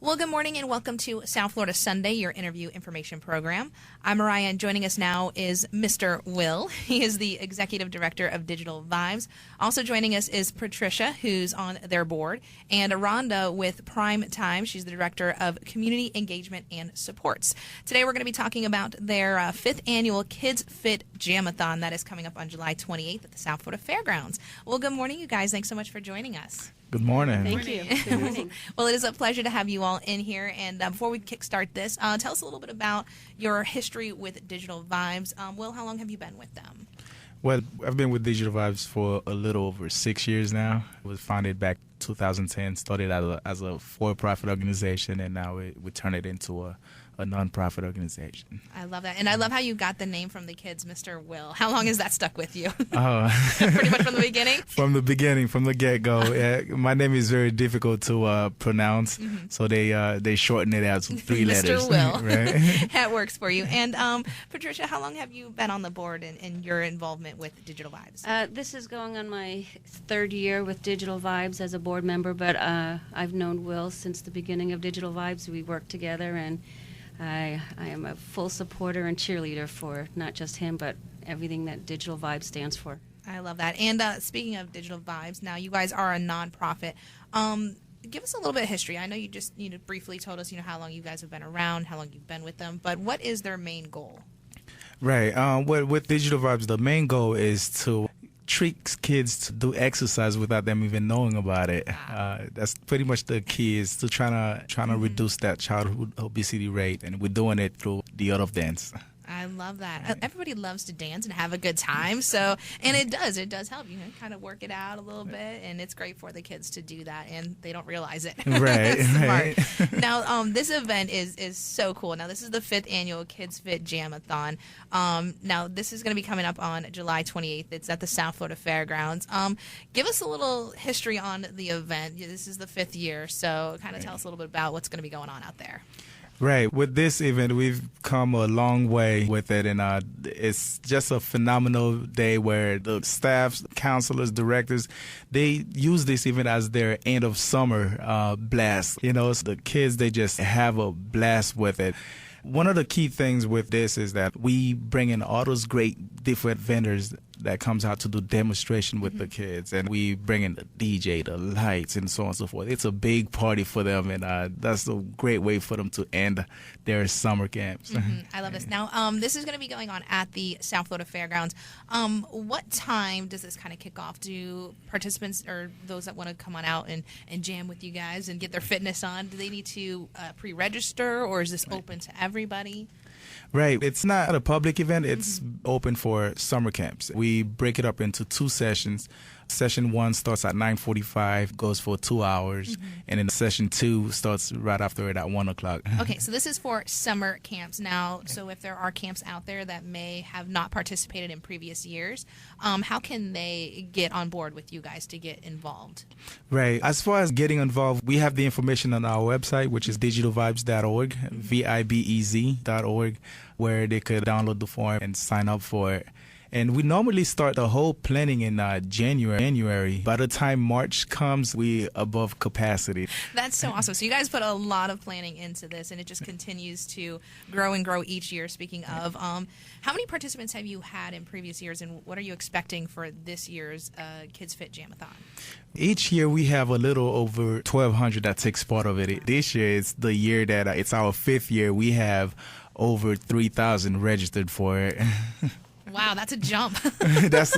Well, good morning and welcome to South Florida Sunday, your interview information program. I'm Mariah, and joining us now is Mr. Will. He is the Executive Director of Digital Vibes. Also joining us is Patricia, who's on their board, and Rhonda with Prime Time. She's the Director of Community Engagement and Supports. Today we're going to be talking about their 5th annual KidsFit Jamathon that is coming up on July 28th at the South Florida Fairgrounds. Well, good morning, you guys. Thanks so much for joining us. Good morning. Thank you. Good morning. Well, it is a pleasure to have you all in here. And before we kickstart this, tell us a little bit about your history with Digital Vibes. Will, how long have you been with them? Well, I've been with Digital Vibes for a little over 6 years now. It was founded back 2010, started as a for-profit organization, and now we turn it into a non-profit organization. I love that. And I love how you got the name from the kids, Mr. Will. How long has that stuck with you? Oh. Pretty much from the beginning? From the beginning, from the get-go. Yeah, my name is very difficult to pronounce, so they shorten it out to 3 letters. Mr. Will. Right? That works for you. And Patricia, how long have you been on the board in your involvement with Digital Vibes? This is going on my 3rd year with Digital Vibes as a board member, but I've known Will since the beginning of Digital Vibes. We work together, and I am a full supporter and cheerleader for not just him, but everything that Digital Vibes stands for. I love that. And speaking of Digital Vibes, now you guys are a nonprofit. Give us a little bit of history. I know you just briefly told us how long you guys have been around, how long you've been with them, but what is their main goal? Right. With Digital Vibes, the main goal is to treat kids to do exercise without them even knowing about it. That's pretty much the key, is to trying to reduce that childhood obesity rate, and we're doing it through the art of dance. I love that. Everybody loves to dance and have a good time. So, and it does help, kind of work it out a little bit, and it's great for the kids to do that, and they don't realize it. Right. Smart. Right. Now, this event is so cool. Now, this is the 5th annual KidsFit Jamathon. Now, this is going to be coming up on July 28th. It's at the South Florida Fairgrounds. Give us a little history on the event. This is the 5th year, so kind of tell us a little bit about what's going to be going on out there. Right. With this event, we've come a long way with it, and it's just a phenomenal day where the staff, counselors, directors, they use this event as their end of summer blast. So the kids, they just have a blast with it. One of the key things with this is that we bring in all those great different vendors that comes out to do demonstration with the kids, and we bring in the DJ, the lights, and so on and so forth. It's a big party for them, and that's a great way for them to end their summer camps. I love this. Now, this is going to be going on at the South Florida Fairgrounds. What time does this kind of kick off? Do participants or those that want to come on out and jam with you guys and get their fitness on, do they need to pre-register, or is this open to everybody? Right. It's not a public event. It's open for summer camps. We break it up into 2 sessions. Session 1 starts at 9:45, goes for 2 hours, and then session 2 starts right after it at 1 o'clock. Okay, so this is for summer camps now. So if there are camps out there that may have not participated in previous years, how can they get on board with you guys to get involved? Right. As far as getting involved, we have the information on our website, which is digitalvibes.org, vibez.org, where they could download the form and sign up for it. And we normally start the whole planning in January. By the time March comes, we above capacity. That's so awesome. So you guys put a lot of planning into this, and it just continues to grow and grow each year. Speaking of, how many participants have you had in previous years, and what are you expecting for this year's KidsFit Jamathon? Each year we have a little over 1,200 that takes part of it. This year it's the year that it's our 5th year. We have over 3,000 registered for it. Wow, that's a jump. It's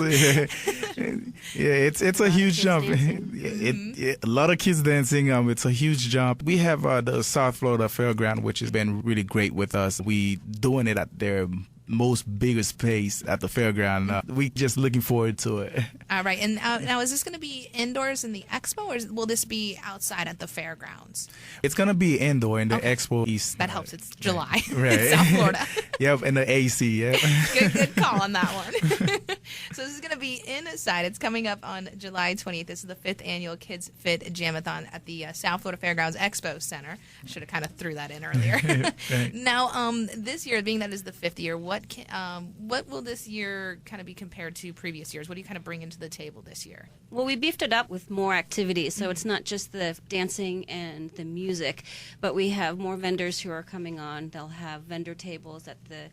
a huge jump. A lot of kids dancing. It's a huge jump. We have the South Florida Fairground, which has been really great with us. We doing it at their most biggest pace at the fairground. We just looking forward to it. All right, and now is this going to be indoors in the expo, or will this be outside at the fairgrounds? It's going to be indoor in the expo east. That helps. It's July. Right. South Florida. Yep, and the AC. Yep. Good call on that one. So this is going to be inside. It's coming up on July 20th. This is the 5th annual KidsFit Jamathon at the South Florida Fairgrounds Expo Center. I should have kind of threw that in earlier. Right. Now, this year, being that is the 5th year, what will this year kind of be compared to previous years? What do you kind of bring into the table this year? Well, we beefed it up with more activities, so it's not just the dancing and the music, but we have more vendors who are coming on. They'll have vendor tables at the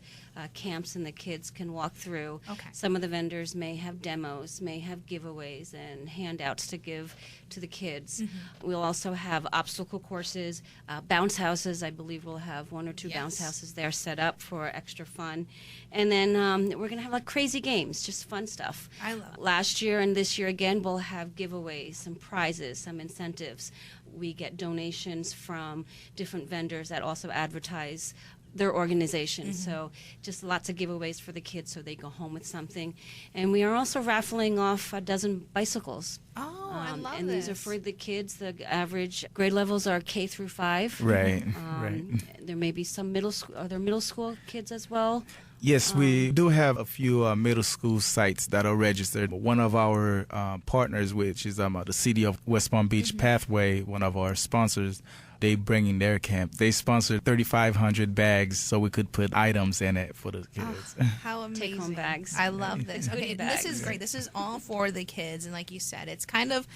camps, and the kids can walk through. Okay. Some of the vendors may have demos, may have giveaways and handouts to give to the kids. We'll also have obstacle courses, bounce houses. I believe we'll have 1 or 2 bounce houses there set up for extra fun. And then we're going to have like crazy games, just fun stuff. I love it. Last year and this year again, we'll have giveaways, some prizes, some incentives. We get donations from different vendors that also advertise their organization. So just lots of giveaways for the kids so they go home with something. And we are also raffling off a dozen bicycles. Oh, I love and this. these are for the kids. The average grade levels are K through 5. Right. Right. There may be some middle school. Are there middle school kids as well? Yes, we do have a few middle school sites that are registered. One of our partners, which is the City of West Palm Beach Pathway, one of our sponsors, they bring in their camp. They sponsored 3,500 bags so we could put items in it for the kids. How amazing. Take-home bags. I love this. Okay, Goodie this is bags. great. This is all for the kids. And like you said, it's kind of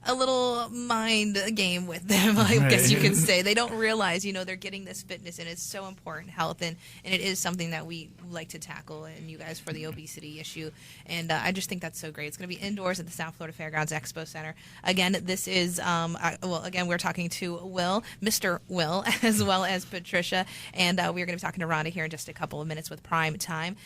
a little mind game with them, I guess you could say. They don't realize, they're getting this fitness, and it's so important, health, and it is something that we like to tackle, and you guys for the obesity issue. And I just think that's so great. It's going to be indoors at the South Florida Fairgrounds Expo Center. Again, this is, we're talking to Mr. Will, as well as Patricia, and we're going to be talking to Rhonda here in just a couple of minutes with Prime Time.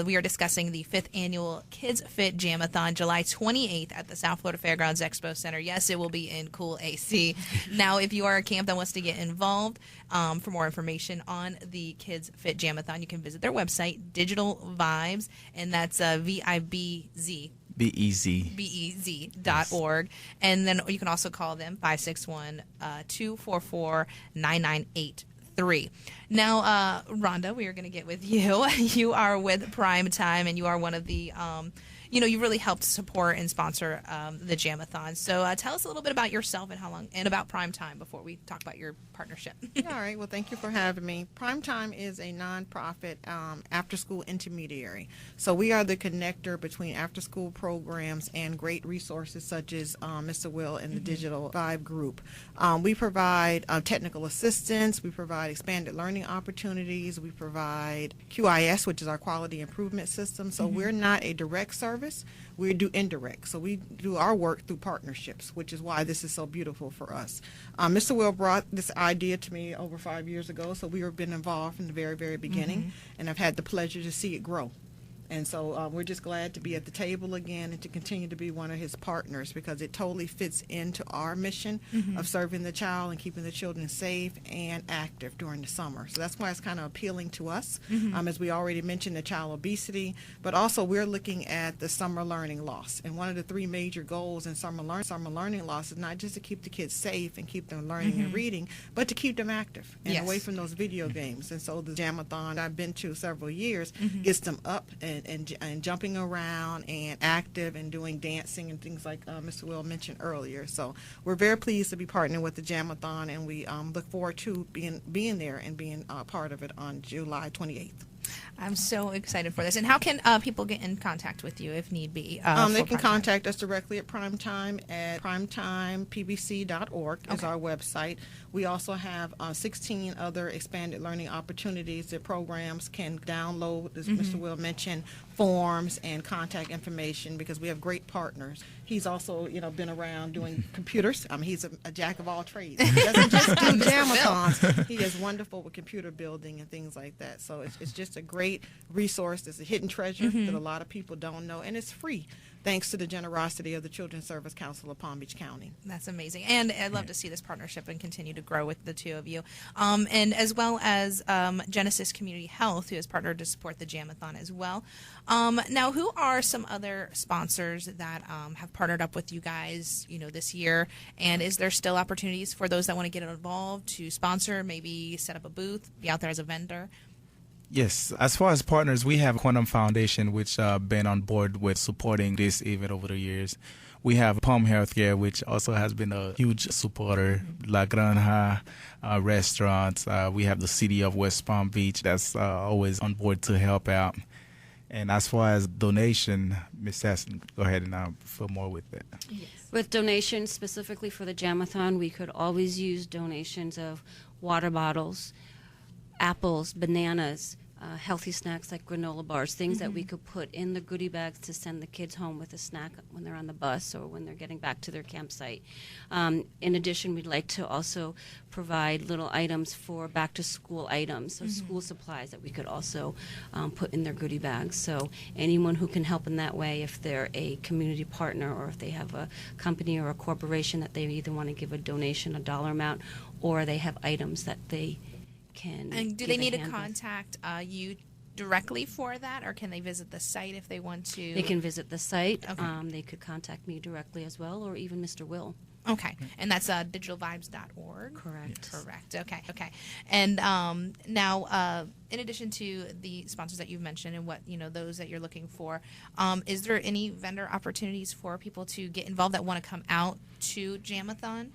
We are discussing the 5th annual KidsFit Jamathon, July 28th at the South Florida Fairgrounds Expo Center. Yes, it will be in cool AC. Now, if you are a camp that wants to get involved, for more information on the KidsFit Jamathon, you can visit their website, Digital Vibes, and that's VIBZ. BEZ.org. And then you can also call them 561-244-9983. Now, Rhonda, we are going to get with you. You are with Prime Time, and you are one of the, you really helped support and sponsor the Jamathon. So tell us a little bit about yourself and how long, and about Prime Time before we talk about your partnership. All right. Well, thank you for having me. Prime Time is a nonprofit after-school intermediary. So we are the connector between after-school programs and great resources such as Mr. Will and the Digital Vibe Group. We provide technical assistance. We provide expanded learning opportunities. We provide QIS, which is our quality improvement system. So we're not a direct service. We do indirect. So we do our work through partnerships, which is why this is so beautiful for us. Mr. Will brought this idea to me over 5 years ago, so we have been involved from the very, very beginning, and I've had the pleasure to see it grow. And so we're just glad to be at the table again and to continue to be one of his partners, because it totally fits into our mission of serving the child and keeping the children safe and active during the summer. So that's why it's kind of appealing to us, as we already mentioned, the child obesity, but also we're looking at the summer learning loss. And one of the 3 major goals in summer learning loss is not just to keep the kids safe and keep them learning and reading, but to keep them active and away from those video games. And so the Jamathon I've been to several years gets them up and jumping around and active and doing dancing and things like Mr. Will mentioned earlier. So we're very pleased to be partnering with the Jamathon, and we look forward to being there and being part of it on July 28th. I'm so excited for this. And how can people get in contact with you if need be? They can contact us directly at Primetime at primetimepbc.org is our website. We also have 16 other expanded learning opportunities that programs can download, as Mr. Will mentioned, forms and contact information, because we have great partners. He's also, been around doing computers. He's a jack of all trades. He doesn't just do Jamathons. He is wonderful with computer building and things like that. So it's just a great resource. It's a hidden treasure that a lot of people don't know, and it's free, thanks to the generosity of the Children's Service Council of Palm Beach County. That's amazing. And I'd love to see this partnership and continue to grow with the two of you. And as well as Genesis Community Health, who has partnered to support the Jamathon as well. Now, who are some other sponsors that have partnered up with you guys, this year? And is there still opportunities for those that want to get involved to sponsor, maybe set up a booth, be out there as a vendor? Yes, as far as partners, we have Quantum Foundation, which been on board with supporting this event over the years. We have Palm Healthcare, which also has been a huge supporter. La Granja restaurants. We have the city of West Palm Beach that's always on board to help out. And as far as donation, Ms. Sasson, go ahead and fill more with that. With donations specifically for the Jamathon, we could always use donations of water bottles, apples, bananas, healthy snacks like granola bars, things that we could put in the goodie bags to send the kids home with a snack when they're on the bus or when they're getting back to their campsite. In addition, we'd like to also provide little items for back-to-school items, so school supplies that we could also put in their goodie bags. So anyone who can help in that way, if they're a community partner or if they have a company or a corporation that they either want to give a donation, a dollar amount, or they have items that they can. And do give they a need to hand with. contact you directly for that, or can they visit the site if they want to? They can visit the site. Okay. They could contact me directly as well, or even Mr. Will. Okay, and that's digitalvibes.org. Correct. Correct. Okay. And now, in addition to the sponsors that you've mentioned and what those that you're looking for, is there any vendor opportunities for people to get involved that want to come out to Jamathon?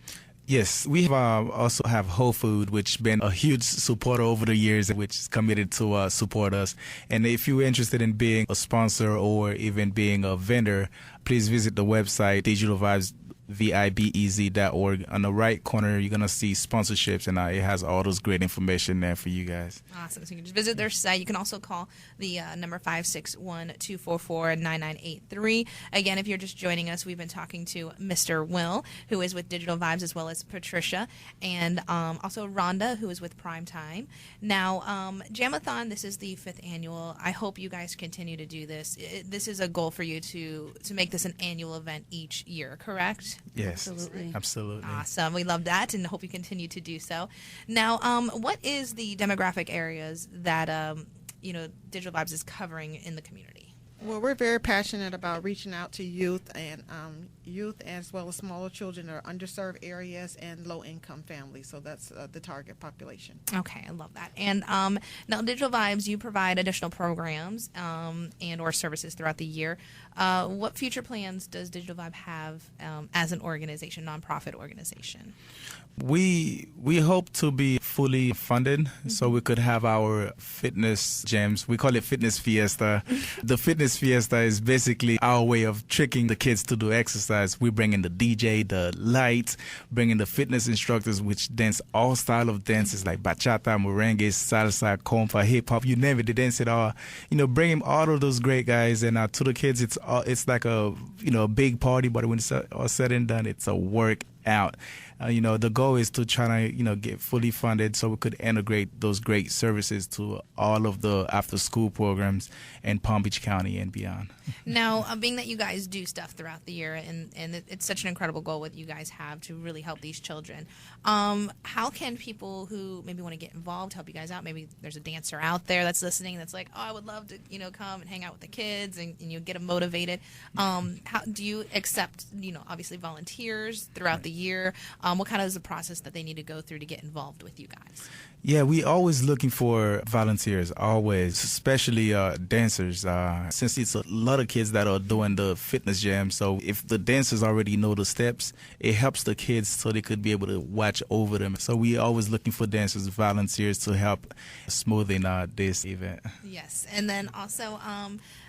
Yes, we also have Whole Food, which been a huge supporter over the years, which is committed to support us. And if you're interested in being a sponsor or even being a vendor, please visit the website, digitalvibes.org. On the right corner, you're going to see sponsorships, and it has all those great information there for you guys. Awesome. So you can just visit their site. You can also call the number 561-244-9983. Again, if you're just joining us, we've been talking to Mr. Will, who is with Digital Vibes, as well as Patricia, and also Rhonda, who is with Primetime. Now, Jamathon, this is the 5th annual. I hope you guys continue to do this. This is a goal for you to make this an annual event each year, correct? Yes, Absolutely. absolutely. Awesome. We love that and hope you continue to do so. Now, what is the demographic areas that, Digital Vibes is covering in the community? Well, we're very passionate about reaching out to youth and youth as well as smaller children that are underserved areas and low-income families. So that's the target population. Okay, I love that. And now, Digital Vibes, you provide additional programs and or services throughout the year. What future plans does Digital Vibe have as an organization, nonprofit organization? We hope to be fully funded so we could have our fitness gyms. We call it Fitness Fiesta. The Fitness Fiesta is basically our way of tricking the kids to do exercise. We bring in the DJ, the lights, bring in the fitness instructors, which dance all style of dances like bachata, merengue, salsa, compa, hip hop, you name it, they dance it all. Bring in all of those great guys, and to the kids, it's like a big party, but when it's all said and done, it's a workout. The goal is to try to, get fully funded so we could integrate those great services to all of the after-school programs in Palm Beach County and beyond. Now, being that you guys do stuff throughout the year, and it's such an incredible goal what you guys have to really help these children, how can people who maybe want to get involved help you guys out? Maybe there's a dancer out there that's listening that's like, oh, I would love to, come and hang out with the kids and get them motivated. How do you accept, obviously volunteers throughout the year? What kind of is the process that they need to go through to get involved with you guys? Yeah, we always looking for volunteers, always, especially dancers, since it's a lot of kids that are doing the fitness jam. So if the dancers already know the steps, it helps the kids so they could be able to watch over them. So we always looking for dancers, volunteers to help smoothing this event. Yes, and then also,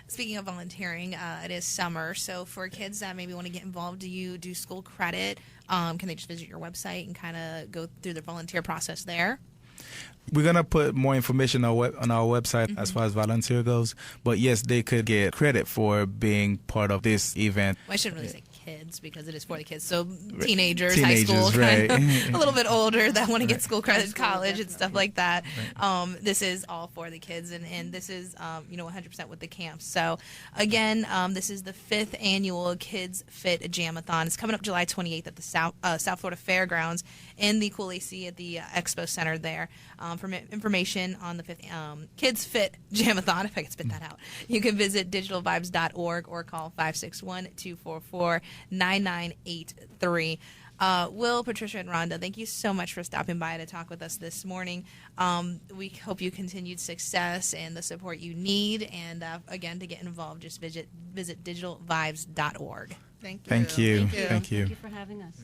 speaking of volunteering, it is summer, so for kids that maybe want to get involved, do you do school credit? Can they just visit your website and kind of go through the volunteer process there? We're going to put more information on our website as far as volunteer goes. But yes, they could get credit for being part of this event. Well, I shouldn't really say kids because it is for the kids. So teenagers, high school, right. a little bit older that want to get school credit, college and stuff like that. This is all for the kids, and this is 100% with the camps. So again, this is the 5th annual KidsFit Jamathon. It's coming up July 28th at the South Florida Fairgrounds in the Cool AC at the Expo Center there. For information on the 5th KidsFit Jamathon, if I can spit that out, you can visit digitalvibes.org or call 561-244-9983. Will, Patricia, and Rhonda, thank you so much for stopping by to talk with us this morning. We hope you continued success and the support you need. And again, to get involved, just visit digitalvibes.org. Thank you. Thank you. Thank you. Thank you. Thank you for having us.